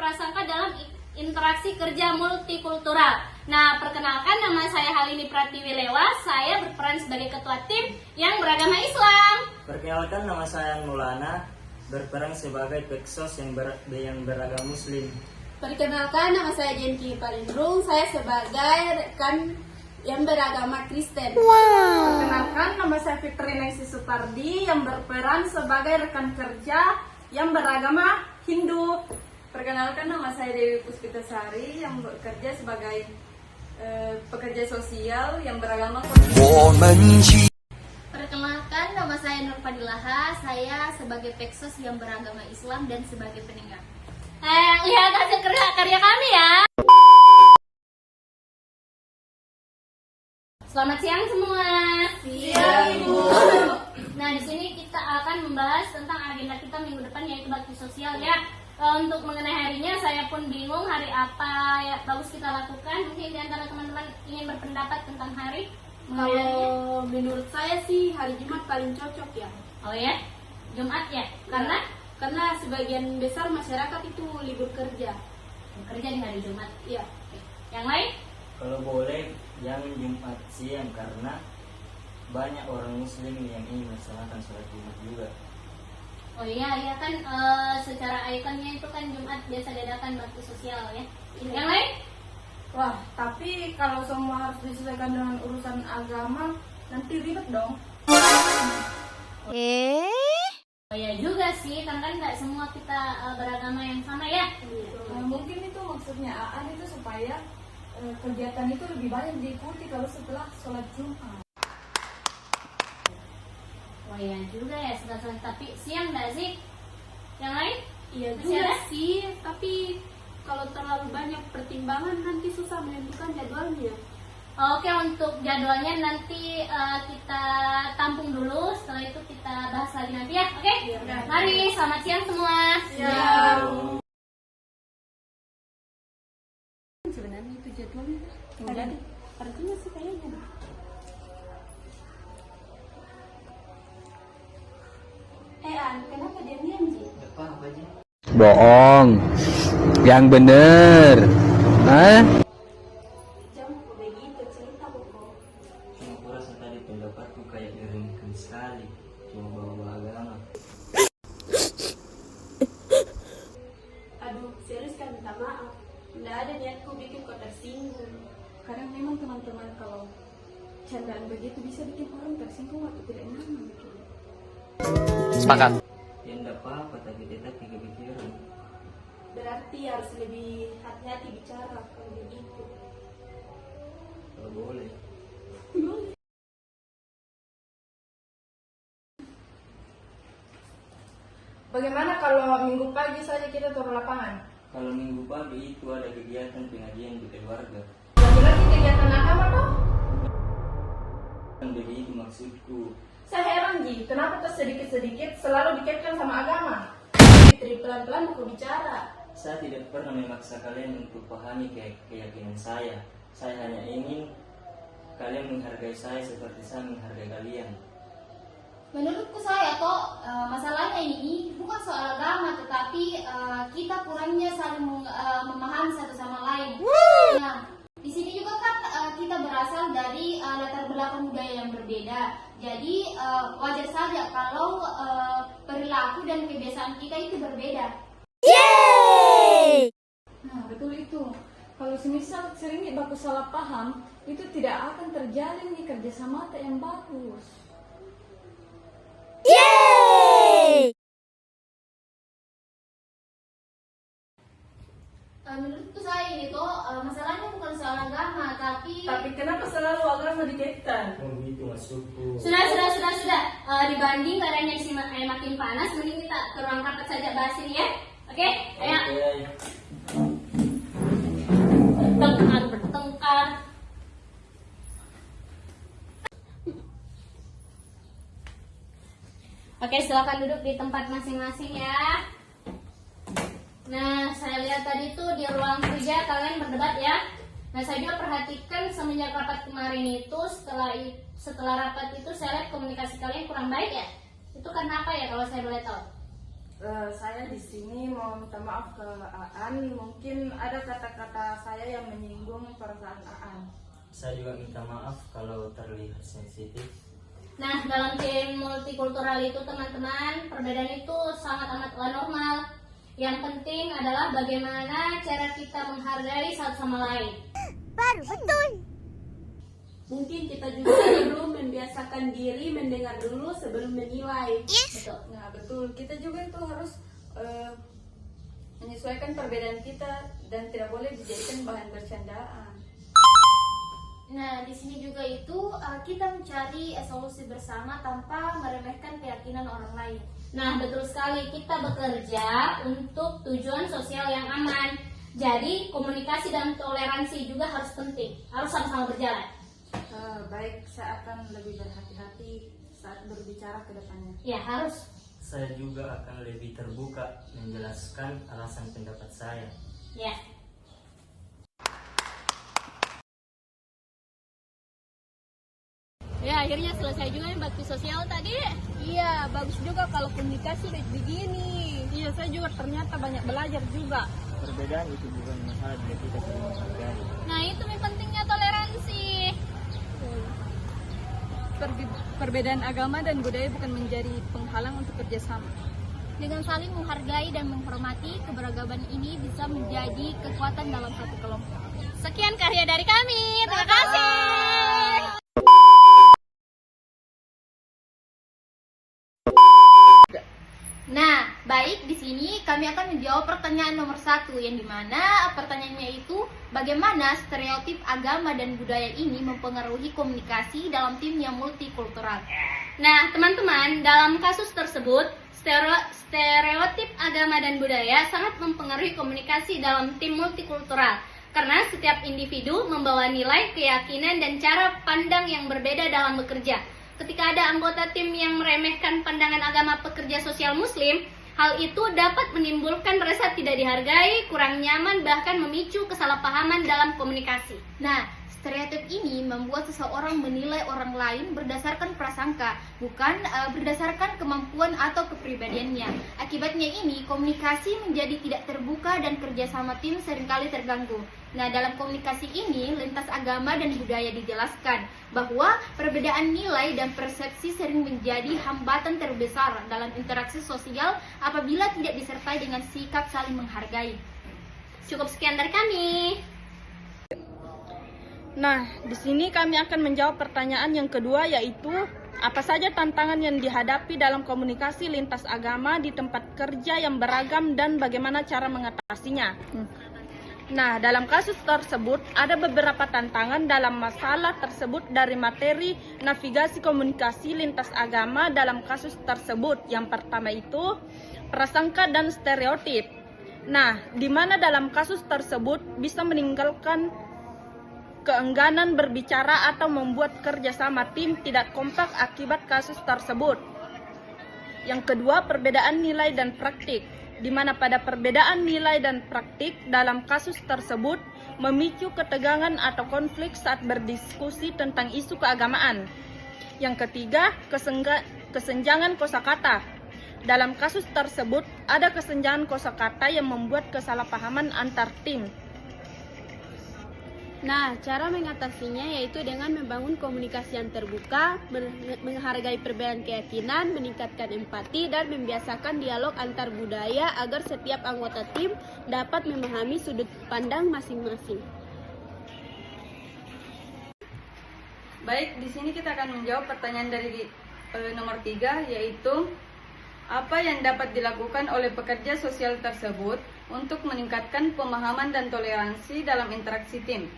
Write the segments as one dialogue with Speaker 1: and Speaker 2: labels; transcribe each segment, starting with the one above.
Speaker 1: prasangka dalam interaksi kerja multikultural. Nah, perkenalkan, nama saya Halini Pratiwi Lewa. Saya berperan sebagai ketua tim yang beragama Islam.
Speaker 2: Perkenalkan, nama saya Maulana, berperan sebagai peksos yang beragama Muslim.
Speaker 3: Perkenalkan, nama saya Jenki Palindrung. Saya sebagai rekan yang beragama Kristen.
Speaker 4: Perkenalkan, nama saya Fitri Nengsi Supardi yang berperan sebagai rekan kerja yang beragama Hindu.
Speaker 3: Perkenalkan, nama saya Dewi Puspitasari yang bekerja sebagai pekerja sosial yang beragama Katolik.
Speaker 1: Perkenalkan, nama saya Nur Fadilaha. Saya sebagai peksos yang beragama Islam dan sebagai pendengar. Lihat hasil karya kami ya. Selamat siang semua.
Speaker 3: Siang, Ibu.
Speaker 1: Nah, di sini kita akan membahas tentang agenda kita minggu depan, yaitu bakti sosial ya. Untuk mengenai harinya saya pun bingung hari apa ya bagus kita lakukan. Mungkin di antara teman-teman ingin berpendapat tentang hari?
Speaker 3: Kalau menurut saya sih hari Jumat paling cocok ya.
Speaker 1: Oh ya, Jumat ya.
Speaker 3: Karena sebagian besar masyarakat itu libur kerja.
Speaker 1: Kerja di hari Jumat.
Speaker 3: Iya.
Speaker 1: Yang lain?
Speaker 2: Kalau boleh, jangan Jumat siang karena banyak orang Muslim yang ingin melaksanakan sholat Jumat juga.
Speaker 1: Oh iya kan secara ikonnya itu kan Jumat biasa diadakan bakti sosial ya. Yang lain?
Speaker 4: Wah, tapi kalau semua harus disesuaikan dengan urusan agama, nanti ribet dong.
Speaker 1: Oh ya juga sih, kan nggak semua kita beragama yang sama ya.
Speaker 4: Mungkin itu maksudnya Aan itu supaya kegiatan itu lebih banyak diikuti kalau setelah sholat Jumat.
Speaker 1: Oh iya juga ya, setelah tapi siang nggak sih? Yang lain?
Speaker 3: Iya
Speaker 1: Masih
Speaker 3: juga
Speaker 1: ada?
Speaker 3: sih, tapi kalau terlalu banyak pertimbangan nanti susah menentukan jadwalnya.
Speaker 1: Oke, untuk jadwalnya nanti kita tampung dulu. Setelah itu kita bahas lagi nanti ya. Oke? Mari, selamat siang semua.
Speaker 3: Sebenarnya itu jadwalnya ada artinya sih kayaknya.
Speaker 1: An, kenapa diam-diam sih?
Speaker 2: Apa aja?
Speaker 5: Bohong. Yang bener. Hah?
Speaker 3: Jangan begitu cerita pokok.
Speaker 2: Cuma aku rasa tadi pendapatku kayak diringkan sekali. Cuma bawa agama.
Speaker 3: Aduh, serius kan minta maaf. Nggak ada niatku bikin kau tersinggung. Kadang memang teman-teman kalau candaan begitu bisa bikin orang tersinggung atau tidak nyaman.
Speaker 5: Sepakat.
Speaker 2: Ya enggak apa-apa, tapi tetap kepikiran.
Speaker 3: Berarti harus lebih hati-hati bicara kalau begitu.
Speaker 2: Kalau boleh.
Speaker 4: Bagaimana kalau minggu pagi saja kita turun lapangan?
Speaker 2: Kalau minggu pagi itu ada kegiatan pengajian di keluarga.
Speaker 4: Lagi-lagi kegiatan agama toh?
Speaker 2: Kan begitu maksudku.
Speaker 4: Saya heran Ji, kenapa tuh sedikit-sedikit selalu dikaitkan sama agama?
Speaker 3: Fitri, pelan-pelan aku bicara.
Speaker 2: Saya tidak pernah memaksa kalian untuk pahami keyakinan saya. Saya hanya ingin kalian menghargai saya seperti saya menghargai kalian.
Speaker 1: Menurutku saya toh masalahnya ini bukan soal agama, tetapi kita kurangnya saling memahami satu sama lain. Nah, di sini juga kan kita berasal dari latar belakang budaya yang berbeda. Jadi wajar saja kalau perilaku dan kebiasaan kita itu berbeda.
Speaker 4: Nah, betul itu. Kalau semisal sering baku salah paham, itu tidak akan terjalin nih kerjasama yang bagus.
Speaker 1: Menurutku saya ini tuh masalahnya bukan soal agama, tapi
Speaker 4: Tapi kenapa selalu agama dikaitkan?
Speaker 2: Oh gitu maksudku.
Speaker 1: sudah. Dibanding keadaannya makin panas, mending kita ke ruang rapat saja bahas ini ya. Oke, ayo. Bertengkar. Oke, silakan duduk di tempat masing-masing ya. Nah, saya lihat tadi tuh di ruang kerja kalian berdebat ya. Nah, saya juga perhatikan semenjak rapat kemarin itu, setelah rapat itu saya lihat komunikasi kalian kurang baik ya. Itu karena apa ya kalau saya boleh tahu?
Speaker 4: Saya di sini mau minta maaf ke Aan. Mungkin ada kata-kata saya yang menyinggung perasaan Aan.
Speaker 2: Saya juga minta maaf kalau terlihat sensitif.
Speaker 1: Nah, dalam tim multikultural itu teman-teman, perbedaan itu sangat amatlah normal. Yang penting adalah bagaimana cara kita menghargai satu sama lain.
Speaker 3: Mungkin kita juga perlu membiasakan diri mendengar dulu sebelum menilai.
Speaker 1: Betul.
Speaker 4: Nah betul, kita juga itu harus menyesuaikan perbedaan kita dan tidak boleh dijadikan bahan bercandaan.
Speaker 1: Nah, di sini juga itu kita mencari solusi bersama tanpa meremehkan keyakinan orang lain. Nah, betul sekali, kita bekerja untuk tujuan sosial yang aman. Jadi, komunikasi dan toleransi juga harus penting, harus sama-sama berjalan.
Speaker 4: Baik, saya akan lebih berhati-hati saat berbicara ke depannya.
Speaker 1: Ya, harus.
Speaker 2: Saya juga akan lebih terbuka menjelaskan alasan pendapat saya.
Speaker 1: Ya.
Speaker 3: Ya, akhirnya selesai juga yang bakti sosial tadi. Iya, bagus juga kalau komunikasi baik begini.
Speaker 4: Iya, saya juga ternyata banyak belajar juga.
Speaker 2: Perbedaan itu bukan masalah bila kita saling menghargai.
Speaker 3: Nah, itu pentingnya toleransi.
Speaker 4: Perbedaan agama dan budaya bukan menjadi penghalang untuk kerjasama.
Speaker 3: Dengan saling menghargai dan menghormati, keberagaman ini bisa menjadi kekuatan dalam satu kelompok. Sekian karya dari kami. Terima kasih.
Speaker 1: Nah, baik, di sini kami akan menjawab pertanyaan nomor 1, yang dimana pertanyaannya itu bagaimana stereotip agama dan budaya ini mempengaruhi komunikasi dalam tim yang multikultural.
Speaker 3: Nah, teman-teman, dalam kasus tersebut, stereotip agama dan budaya sangat mempengaruhi komunikasi dalam tim multikultural. Karena setiap individu membawa nilai, keyakinan, dan cara pandang yang berbeda dalam bekerja. Ketika ada anggota tim yang meremehkan pandangan agama pekerja sosial muslim, hal itu dapat menimbulkan rasa tidak dihargai, kurang nyaman, bahkan memicu kesalahpahaman dalam komunikasi.
Speaker 1: Nah, stereotip ini membuat seseorang menilai orang lain berdasarkan prasangka, bukan berdasarkan kemampuan atau kepribadiannya. Akibatnya ini, komunikasi menjadi tidak terbuka dan kerjasama tim seringkali terganggu. Nah, dalam komunikasi ini, lintas agama dan budaya dijelaskan bahwa perbedaan nilai dan persepsi sering menjadi hambatan terbesar dalam interaksi sosial apabila tidak disertai dengan sikap saling menghargai.
Speaker 3: Cukup sekian dari kami.
Speaker 4: Nah, di sini kami akan menjawab pertanyaan yang kedua, yaitu apa saja tantangan yang dihadapi dalam komunikasi lintas agama di tempat kerja yang beragam dan bagaimana cara mengatasinya. Nah, dalam kasus tersebut ada beberapa tantangan dalam masalah tersebut dari materi navigasi komunikasi lintas agama dalam kasus tersebut. Yang pertama itu prasangka dan stereotip. Nah, di mana dalam kasus tersebut bisa meninggalkan keengganan berbicara atau membuat kerjasama tim tidak kompak akibat kasus tersebut. Yang kedua, perbedaan nilai dan praktik, di mana pada perbedaan nilai dan praktik dalam kasus tersebut memicu ketegangan atau konflik saat berdiskusi tentang isu keagamaan. Yang ketiga, kesenjangan kosakata. Dalam kasus tersebut ada kesenjangan kosakata yang membuat kesalahpahaman antar tim.
Speaker 3: Nah, cara mengatasinya yaitu dengan membangun komunikasi yang terbuka, menghargai perbedaan keyakinan, meningkatkan empati, dan membiasakan dialog antar budaya agar setiap anggota tim dapat memahami sudut pandang masing-masing.
Speaker 4: Baik, di sini kita akan menjawab pertanyaan dari nomor 3, yaitu apa yang dapat dilakukan oleh pekerja sosial tersebut untuk meningkatkan pemahaman dan toleransi dalam interaksi tim.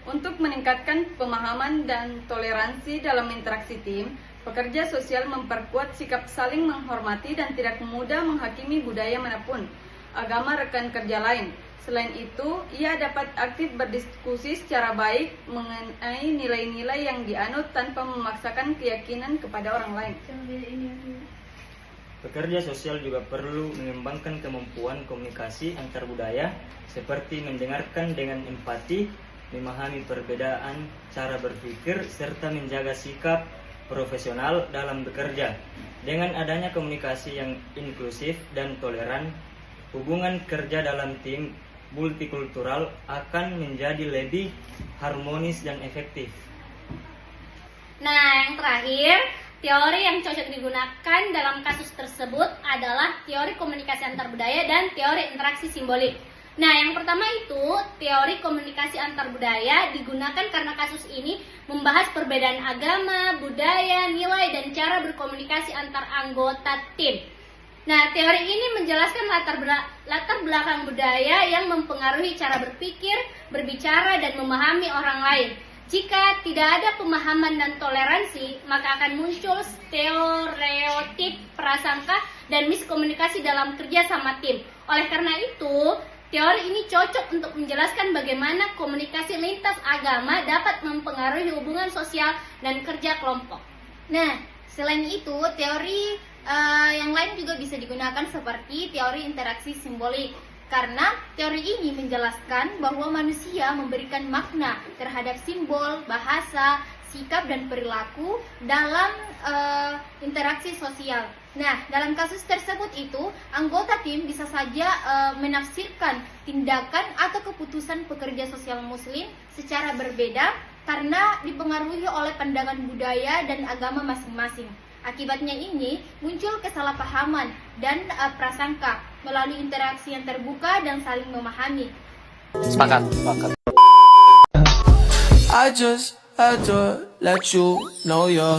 Speaker 4: Untuk meningkatkan pemahaman dan toleransi dalam interaksi tim, pekerja sosial memperkuat sikap saling menghormati dan tidak mudah menghakimi budaya manapun, agama rekan kerja lain. Selain itu, ia dapat aktif berdiskusi secara baik mengenai nilai-nilai yang dianut tanpa memaksakan keyakinan kepada orang lain.
Speaker 2: Pekerja sosial juga perlu mengembangkan kemampuan komunikasi antar budaya, seperti mendengarkan dengan empati, memahami perbedaan cara berpikir, serta menjaga sikap profesional dalam bekerja. Dengan adanya komunikasi yang inklusif dan toleran, hubungan kerja dalam tim multikultural akan menjadi lebih harmonis dan efektif.
Speaker 3: Nah, yang terakhir, teori yang cocok digunakan dalam kasus tersebut adalah teori komunikasi antar budaya dan teori interaksi simbolik. Nah, yang pertama itu, teori komunikasi antar budaya digunakan karena kasus ini membahas perbedaan agama, budaya, nilai, dan cara berkomunikasi antar anggota tim. Nah, teori ini menjelaskan latar belakang budaya yang mempengaruhi cara berpikir, berbicara, dan memahami orang lain. Jika tidak ada pemahaman dan toleransi, maka akan muncul stereotip, prasangka, dan miskomunikasi dalam kerja sama tim. Oleh karena itu, teori ini cocok untuk menjelaskan bagaimana komunikasi lintas agama dapat mempengaruhi hubungan sosial dan kerja kelompok.
Speaker 1: Nah, selain itu, teori yang lain juga bisa digunakan seperti teori interaksi simbolik. Karena teori ini menjelaskan bahwa manusia memberikan makna terhadap simbol, bahasa, sikap, dan perilaku dalam interaksi sosial. Nah, dalam kasus tersebut itu, anggota tim bisa saja menafsirkan tindakan atau keputusan pekerja sosial muslim secara berbeda karena dipengaruhi oleh pandangan budaya dan agama masing-masing. Akibatnya ini muncul kesalahpahaman dan prasangka melalui interaksi yang terbuka dan saling memahami.
Speaker 5: Sepakat.
Speaker 6: I just had to let you know you're